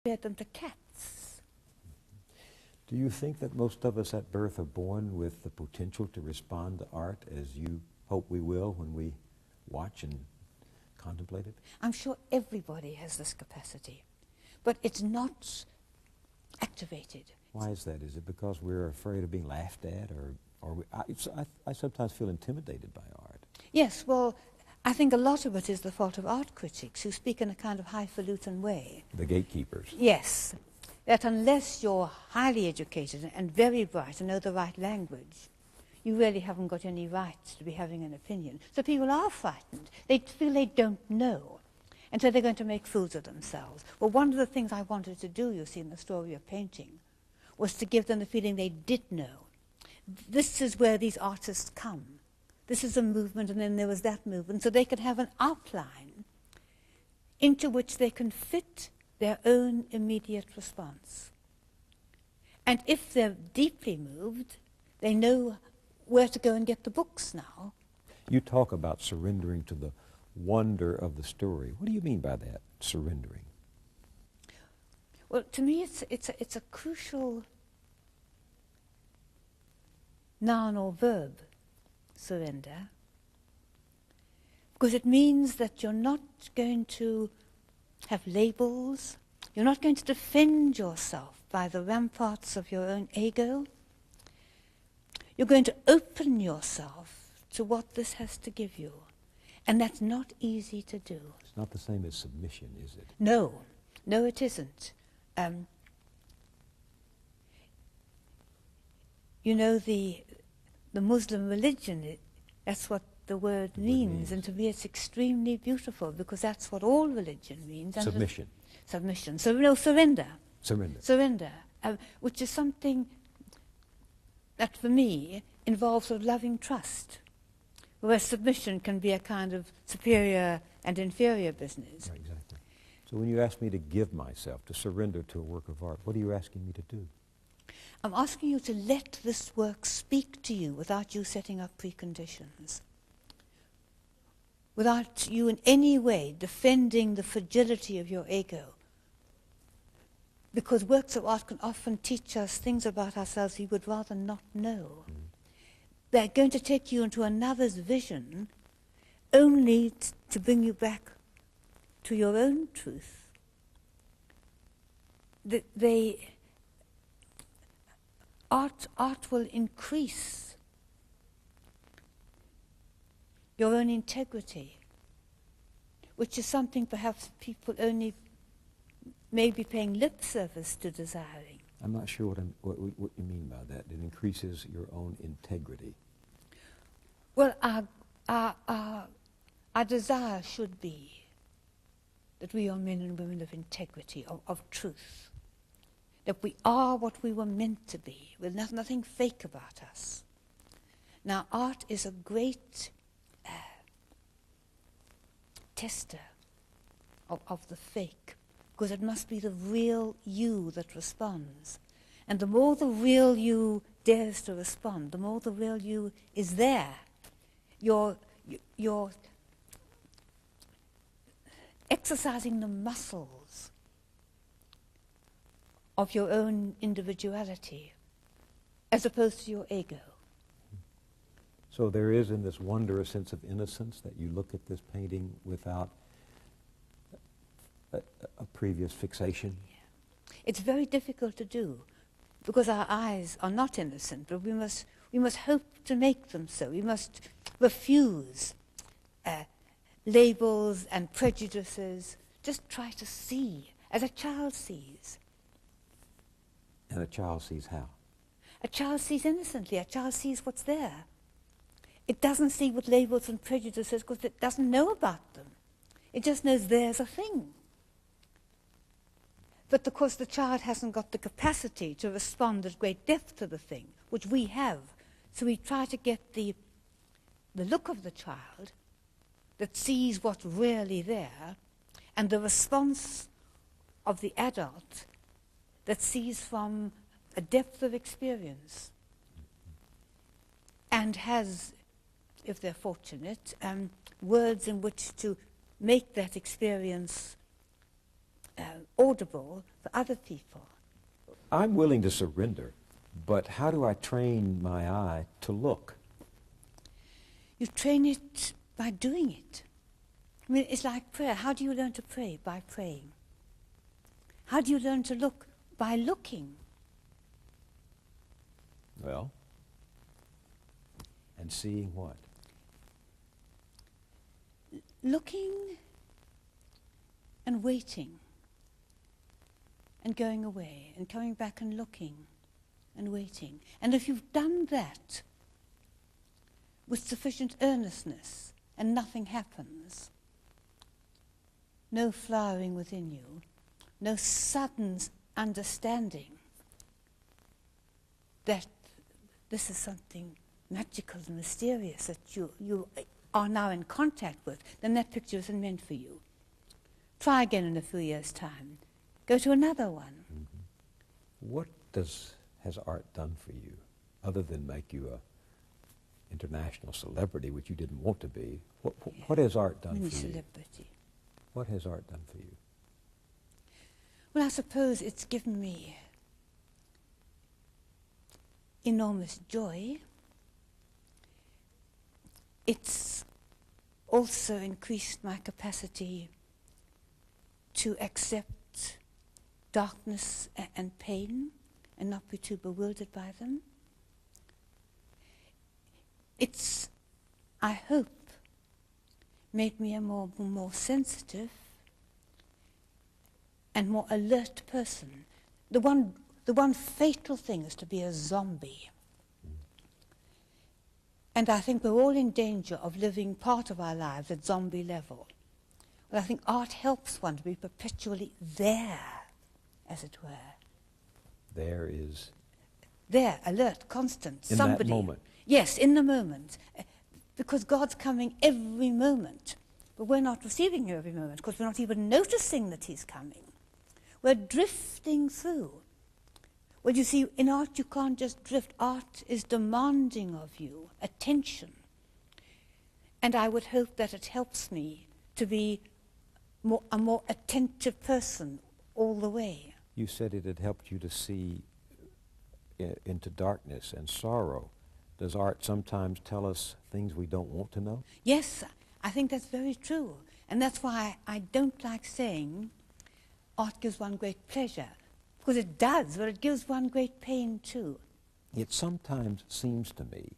compared them to cats. Do you think that most of us at birth are born with the potential to respond to art as you hope we will when we watch and contemplate it? I'm sure everybody has this capacity, but it's not activated. Why is that? Is it because we're afraid of being laughed at, or I sometimes feel intimidated by art? Yes, well, I think a lot of it is the fault of art critics who speak in a kind of highfalutin way. The gatekeepers. Yes, that unless you're highly educated and very bright and know the right language, you really haven't got any right to be having an opinion. So people are frightened. They feel they don't know. And so they're going to make fools of themselves. Well, one of the things I wanted to do, you see, in the story of painting, was to give them the feeling they did know. This is where these artists come. This is a movement, and then there was that movement, so they could have an outline into which they can fit their own immediate response. And if they're deeply moved, they know where to go and get the books now. You talk about surrendering to the wonder of the story. What do you mean by that, surrendering? Well, to me, it's a crucial noun or verb, surrender, because it means that you're not going to have labels, you're not going to defend yourself by the ramparts of your own ego. You're going to open yourself to what this has to give you, and that's not easy to do. It's not the same as submission, is it? No, no, it isn't. You know, the Muslim religion, that's what the word means, and to me it's extremely beautiful, because that's what all religion means. Submission. Submission. So, no, surrender. Surrender. Surrender, which is something that, for me, involves a loving trust, whereas submission can be a kind of superior and inferior business. Right, exactly. So when you ask me to give myself, to surrender to a work of art, what are you asking me to do? I'm asking you to let this work speak to you without you setting up preconditions, without you in any way defending the fragility of your ego. Because works of art can often teach us things about ourselves we would rather not know. They're going to take you into another's vision only to bring you back to your own truth. Art will increase your own integrity, which is something perhaps people only may be paying lip service to desiring. I'm not sure what you mean by that. It increases your own integrity. Well, our desire should be that we are men and women of integrity, of truth. That we are what we were meant to be, with nothing fake about us. Now, art is a great tester of the fake, because it must be the real you that responds. And the more the real you dares to respond, the more the real you is there. You're exercising the muscles of your own individuality, as opposed to your ego. So there is in this wonder a sense of innocence, that you look at this painting without a previous fixation? Yeah. It's very difficult to do, because our eyes are not innocent, but we must hope to make them so. We must refuse labels and prejudices. Just try to see, as a child sees. And a child sees how? A child sees innocently. A child sees what's there. It doesn't see with labels and prejudices because it doesn't know about them. It just knows there's a thing. But of course the child hasn't got the capacity to respond at great depth to the thing, which we have. So we try to get the look of the child that sees what's really there, and the response of the adult that sees from a depth of experience and has, if they're fortunate, words in which to make that experience audible for other people. I'm willing to surrender, but how do I train my eye to look? You train it by doing it. I mean, it's like prayer. How do you learn to pray? By praying. How do you learn to look? By looking. Well, and seeing what? Looking and waiting and going away and coming back and looking and waiting. And if you've done that with sufficient earnestness and nothing happens, no flowering within you, no sudden understanding that this is something magical and mysterious that you are now in contact with, then that picture isn't meant for you. Try again in a few years' time. Go to another one. Mm-hmm. What has art done for you, other than make you a international celebrity, which you didn't want to be? What has art done for you? Celebrity. What has art done for you? Well, I suppose it's given me enormous joy. It's also increased my capacity to accept darkness and pain and not be too bewildered by them. It's, I hope, made me a more sensitive and more alert person. The one fatal thing is to be a zombie. And I think we're all in danger of living part of our lives at zombie level. Well, I think art helps one to be perpetually there, as it were. There is... There, alert, constant, in somebody. that moment. Yes, in the moment. Because God's coming every moment. But we're not receiving him every moment because we're not even noticing that he's coming. We're drifting through. Well, you see, in art you can't just drift. Art is demanding of you attention. And I would hope that it helps me to be a more attentive person all the way. You said it had helped you to see into darkness and sorrow. Does art sometimes tell us things we don't want to know? Yes, I think that's very true. And that's why I don't like saying art gives one great pleasure. Because it does, but it gives one great pain too. It sometimes seems to me